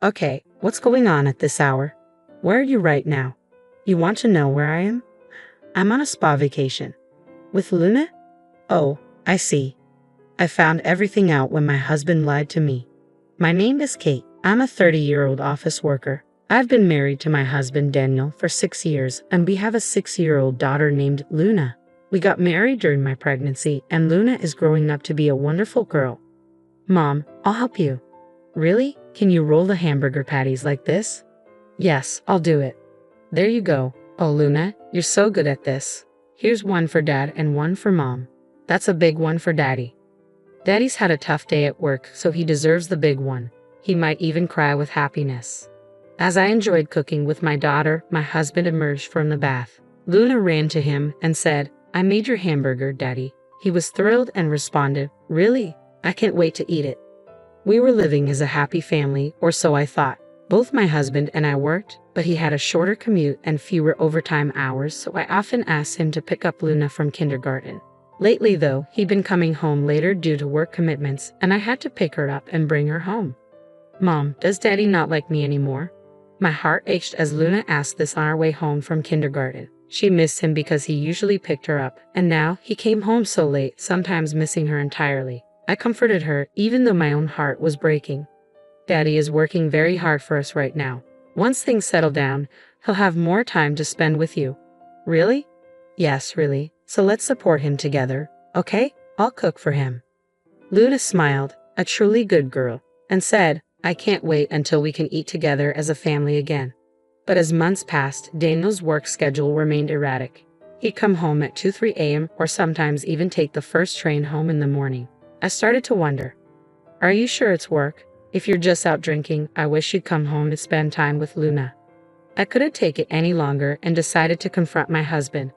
Okay, what's going on at this hour? Where are you right now? You want to know where I am? I'm on a spa vacation. With Luna? Oh, I see. I found everything out when my husband lied to me. My name is Kate. I'm a 30-year-old office worker. I've been married to my husband Daniel for 6 years, and we have a 6-year-old daughter named Luna. We got married during my pregnancy, and Luna is growing up to be a wonderful girl. Mom, I'll help you. Really? Can you roll the hamburger patties like this? Yes, I'll do it. There you go. Oh, Luna, you're so good at this. Here's one for Dad and one for Mom. That's a big one for Daddy. Daddy's had a tough day at work, so he deserves the big one. He might even cry with happiness. As I enjoyed cooking with my daughter, my husband emerged from the bath. Luna ran to him and said, "I made your hamburger, Daddy." He was thrilled and responded, "Really? I can't wait to eat it." We were living as a happy family, or so I thought. Both my husband and I worked, but he had a shorter commute and fewer overtime hours, so I often asked him to pick up Luna from kindergarten. Lately, though, he'd been coming home later due to work commitments, and I had to pick her up and bring her home. Mom, does Daddy not like me anymore? My heart ached as Luna asked this on our way home from kindergarten. She missed him because he usually picked her up, and now he came home so late, sometimes missing her entirely. I comforted her, even though my own heart was breaking. Daddy is working very hard for us right now. Once things settle down, he'll have more time to spend with you. Really? Yes, really. So let's support him together, okay? I'll cook for him. Luna smiled, a truly good girl, and said, "I can't wait until we can eat together as a family again." But as months passed, Daniel's work schedule remained erratic. He'd come home at 2-3 a.m. or sometimes even take the first train home in the morning. I started to wonder, are you sure it's work? If you're just out drinking, I wish you'd come home to spend time with Luna. I couldn't take it any longer and decided to confront my husband.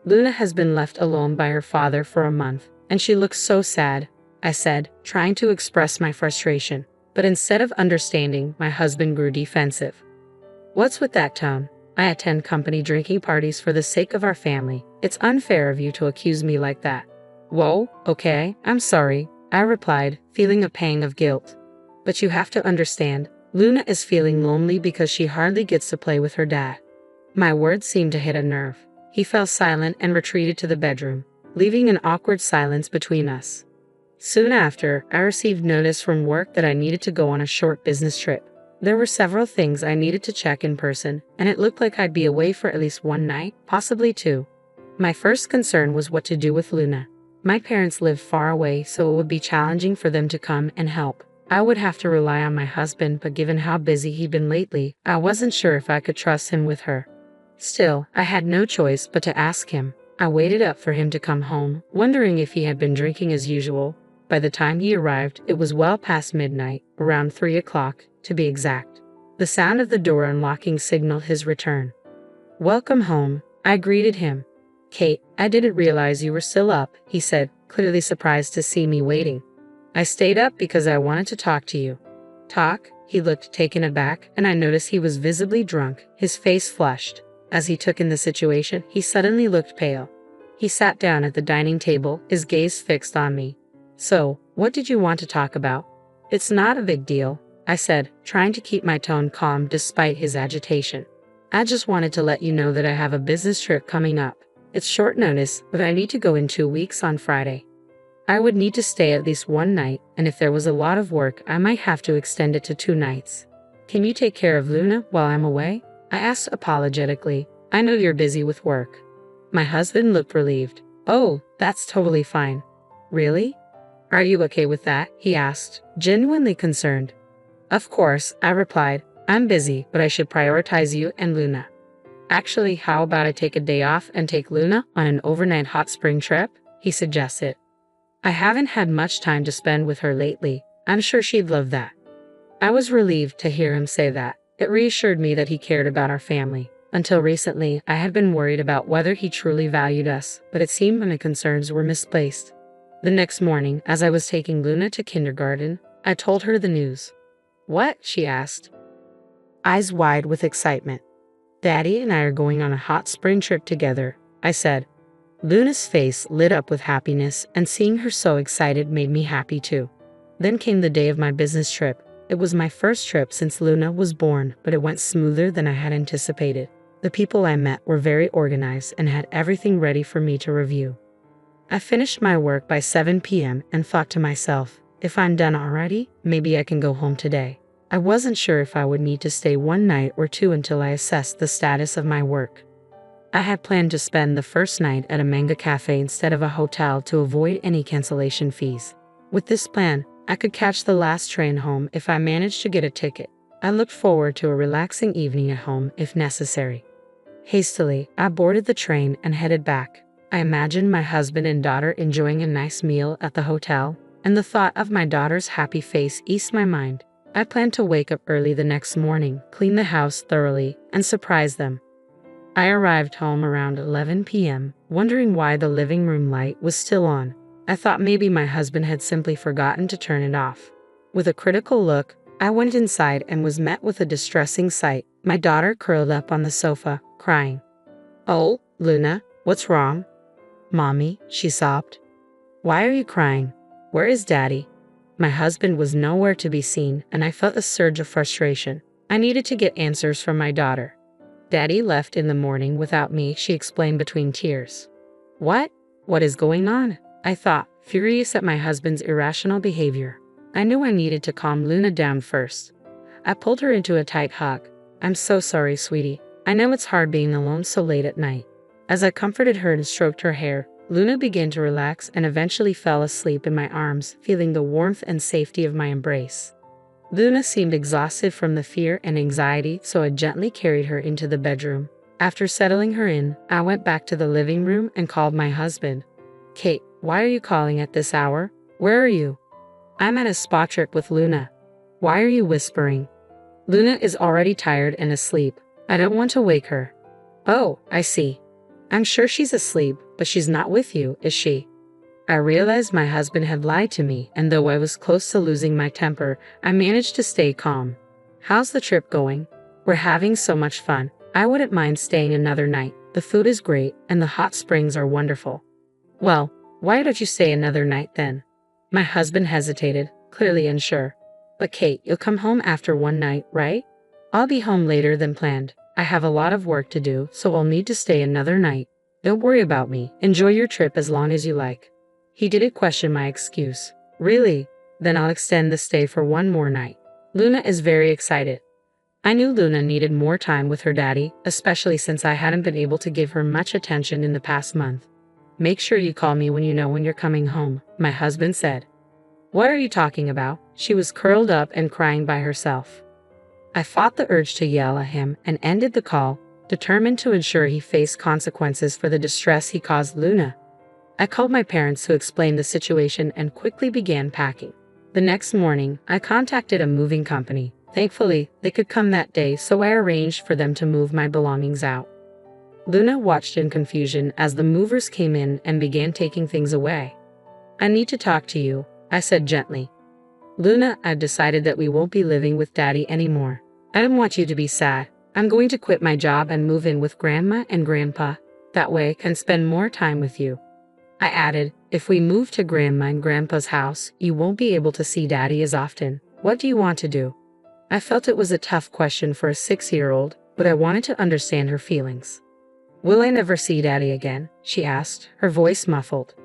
Luna has been left alone by her father for a month, and she looks so sad, I said, trying to express my frustration. But instead of understanding, my husband grew defensive. What's with that tone? I attend company drinking parties for the sake of our family. It's unfair of you to accuse me like that. Whoa, okay, I'm sorry, I replied, feeling a pang of guilt. But you have to understand, Luna is feeling lonely because she hardly gets to play with her dad. My words seemed to hit a nerve. He fell silent and retreated to the bedroom, leaving an awkward silence between us. Soon after, I received notice from work that I needed to go on a short business trip. There were several things I needed to check in person, and it looked like I'd be away for at least one night, possibly two. My first concern was what to do with Luna. My parents lived far away, so it would be challenging for them to come and help. I would have to rely on my husband, but given how busy he'd been lately, I wasn't sure if I could trust him with her. Still, I had no choice but to ask him. I waited up for him to come home, wondering if he had been drinking as usual. By the time he arrived, it was well past midnight, around 3 o'clock, to be exact. The sound of the door unlocking signaled his return. "Welcome home," I greeted him. "Kate, I didn't realize you were still up," he said, clearly surprised to see me waiting. "I stayed up because I wanted to talk to you." "Talk?" He looked taken aback, and I noticed he was visibly drunk, his face flushed. As he took in the situation, he suddenly looked pale. He sat down at the dining table, his gaze fixed on me. "So, what did you want to talk about?" "It's not a big deal," I said, trying to keep my tone calm despite his agitation. "I just wanted to let you know that I have a business trip coming up. It's short notice, but I need to go in 2 weeks on Friday. I would need to stay at least one night, and if there was a lot of work, I might have to extend it to 2 nights. Can you take care of Luna while I'm away?" I asked apologetically. "I know you're busy with work." My husband looked relieved. "Oh, that's totally fine." "Really? Are you okay with that?" he asked, genuinely concerned. "Of course," I replied. "I'm busy, but I should prioritize you and Luna." "Actually, how about I take a day off and take Luna on an overnight hot spring trip?" he suggested. "I haven't had much time to spend with her lately. I'm sure she'd love that." I was relieved to hear him say that. It reassured me that he cared about our family. Until recently, I had been worried about whether he truly valued us, but it seemed my concerns were misplaced. The next morning, as I was taking Luna to kindergarten, I told her the news. "What?" she asked, eyes wide with excitement. "Daddy and I are going on a hot spring trip together," I said. Luna's face lit up with happiness, and seeing her so excited made me happy too. Then came the day of my business trip. It was my first trip since Luna was born, but it went smoother than I had anticipated. The people I met were very organized and had everything ready for me to review. I finished my work by 7 p.m. and thought to myself, if I'm done already, maybe I can go home today. I wasn't sure if I would need to stay one night or two until I assessed the status of my work. I had planned to spend the first night at a manga cafe instead of a hotel to avoid any cancellation fees. With this plan, I could catch the last train home if I managed to get a ticket. I looked forward to a relaxing evening at home if necessary. Hastily, I boarded the train and headed back. I imagined my husband and daughter enjoying a nice meal at the hotel, and the thought of my daughter's happy face eased my mind. I planned to wake up early the next morning, clean the house thoroughly, and surprise them. I arrived home around 11 p.m., wondering why the living room light was still on. I thought maybe my husband had simply forgotten to turn it off. With a critical look, I went inside and was met with a distressing sight. My daughter curled up on the sofa, crying. "Oh, Luna, what's wrong?" "Mommy," she sobbed. "Why are you crying? Where is Daddy?" My husband was nowhere to be seen, and I felt a surge of frustration. I needed to get answers from my daughter. "Daddy left in the morning without me," she explained between tears. "What? What is going on?" I thought, furious at my husband's irrational behavior. I knew I needed to calm Luna down first. I pulled her into a tight hug. "I'm so sorry, sweetie. I know it's hard being alone so late at night." As I comforted her and stroked her hair, Luna began to relax and eventually fell asleep in my arms, feeling the warmth and safety of my embrace. Luna seemed exhausted from the fear and anxiety, so I gently carried her into the bedroom. After settling her in, I went back to the living room and called my husband. "Kate, why are you calling at this hour? Where are you?" "I'm at a spa trip with Luna." "Why are you whispering?" "Luna is already tired and asleep. I don't want to wake her." "Oh, I see. I'm sure she's asleep, but she's not with you, is she?" I realized my husband had lied to me, and though I was close to losing my temper, I managed to stay calm. "How's the trip going?" "We're having so much fun. I wouldn't mind staying another night. The food is great, and the hot springs are wonderful." "Well, why don't you stay another night then?" My husband hesitated, clearly unsure. "But Kate, you'll come home after one night, right?" "I'll be home later than planned. I have a lot of work to do, so I'll need to stay another night. Don't worry about me. Enjoy your trip as long as you like." He didn't question my excuse. "Really? Then I'll extend the stay for one more night." Luna is very excited. I knew Luna needed more time with her daddy, especially since I hadn't been able to give her much attention in the past month. "Make sure you call me when you know when you're coming home," my husband said. "What are you talking about?" She was curled up and crying by herself. I fought the urge to yell at him and ended the call, determined to ensure he faced consequences for the distress he caused Luna. I called my parents who explained the situation and quickly began packing. The next morning, I contacted a moving company. Thankfully, they could come that day, so I arranged for them to move my belongings out. Luna watched in confusion as the movers came in and began taking things away. "I need to talk to you," I said gently. "Luna, I've decided that we won't be living with Daddy anymore. I don't want you to be sad. I'm going to quit my job and move in with Grandma and Grandpa. That way I can spend more time with you." I added, "If we move to Grandma and Grandpa's house, you won't be able to see Daddy as often. What do you want to do?" I felt it was a tough question for a 6-year-old, but I wanted to understand her feelings. "Will I never see Daddy again?" she asked, her voice muffled.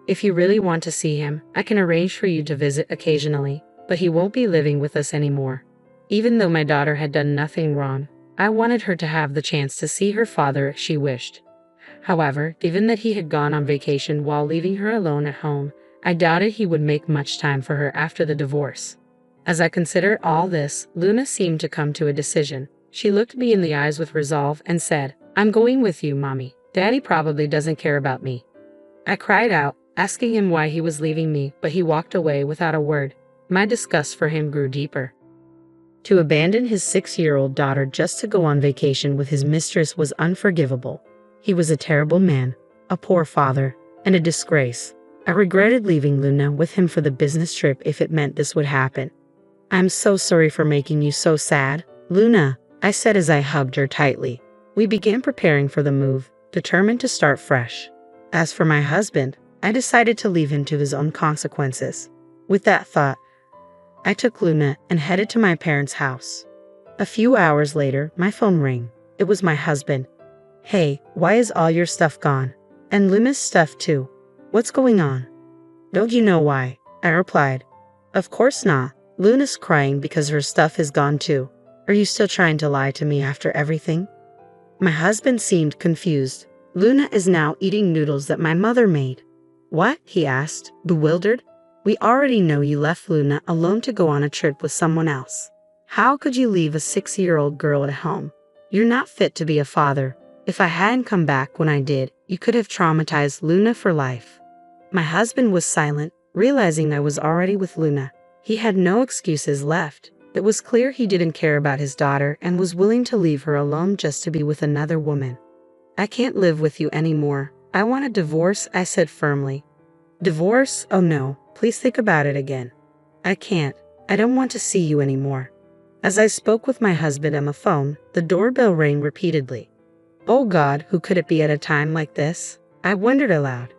"If you really want to see him, I can arrange for you to visit occasionally, but he won't be living with us anymore." Even though my daughter had done nothing wrong, I wanted her to have the chance to see her father if she wished. However, given that he had gone on vacation while leaving her alone at home, I doubted he would make much time for her after the divorce. As I considered all this, Luna seemed to come to a decision. She looked me in the eyes with resolve and said, "I'm going with you, Mommy. Daddy probably doesn't care about me." I cried out, asking him why he was leaving me, but he walked away without a word. My disgust for him grew deeper. To abandon his 6-year-old daughter just to go on vacation with his mistress was unforgivable. He was a terrible man, a poor father, and a disgrace. I regretted leaving Luna with him for the business trip if it meant this would happen. "I'm so sorry for making you so sad, Luna," I said as I hugged her tightly. We began preparing for the move, determined to start fresh. As for my husband, I decided to leave him to his own consequences. With that thought, I took Luna and headed to my parents' house. A few hours later, my phone rang. It was my husband. Hey, why is all your stuff gone? And Luna's stuff too. What's going on? Don't you know why? I replied. Of course not. Luna's crying because her stuff is gone too. Are you still trying to lie to me after everything? My husband seemed confused. Luna is now eating noodles that my mother made. What? He asked, bewildered. We already know you left Luna alone to go on a trip with someone else. How could you leave a 6-year-old girl at home? You're not fit to be a father. If I hadn't come back when I did, you could have traumatized Luna for life. My husband was silent, realizing I was already with Luna. He had no excuses left. It was clear he didn't care about his daughter and was willing to leave her alone just to be with another woman. I can't live with you anymore. I want a divorce, I said firmly. Divorce? Oh no, please think about it again. I can't. I don't want to see you anymore. As I spoke with my husband on the phone, the doorbell rang repeatedly. Oh God, who could it be at a time like this? I wondered aloud.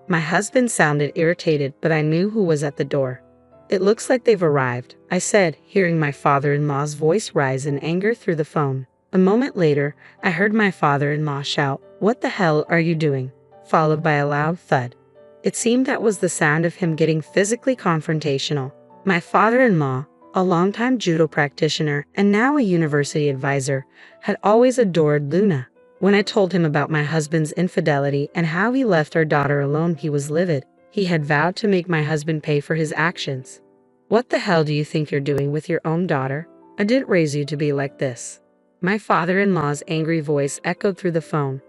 My husband sounded irritated, but I knew who was at the door. It looks like they've arrived, I said, hearing my father-in-law's voice rise in anger through the phone. A moment later, I heard my father-in-law shout, "What the hell are you doing?" followed by a loud thud. It seemed that was the sound of him getting physically confrontational. My father-in-law, a longtime judo practitioner and now a university advisor, had always adored Luna. When I told him about my husband's infidelity and how he left our daughter alone, he was livid. He had vowed to make my husband pay for his actions. What the hell do you think you're doing with your own daughter? I didn't raise you to be like this. My father-in-law's angry voice echoed through the phone.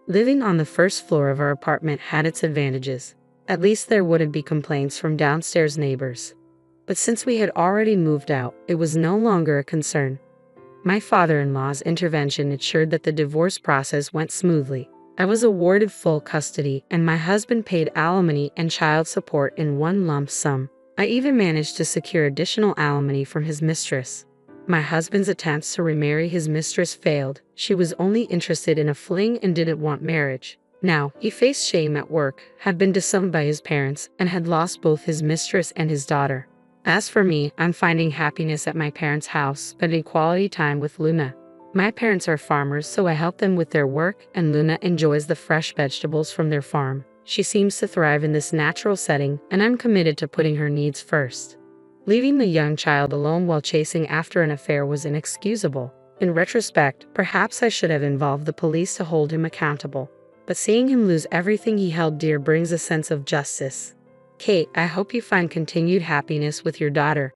Living on the first floor of our apartment had its advantages. At least there wouldn't be complaints from downstairs neighbors. But since we had already moved out, it was no longer a concern. My father-in-law's intervention ensured that the divorce process went smoothly. I was awarded full custody, and my husband paid alimony and child support in one lump sum. I even managed to secure additional alimony from his mistress. My husband's attempts to remarry his mistress failed. She was only interested in a fling and didn't want marriage. Now, he faced shame at work, had been disowned by his parents, and had lost both his mistress and his daughter. As for me, I'm finding happiness at my parents' house, spending quality time with Luna. My parents are farmers, so I help them with their work, and Luna enjoys the fresh vegetables from their farm. She seems to thrive in this natural setting, and I'm committed to putting her needs first. Leaving the young child alone while chasing after an affair was inexcusable. In retrospect, perhaps I should have involved the police to hold him accountable. But seeing him lose everything he held dear brings a sense of justice. Kate, I hope you find continued happiness with your daughter.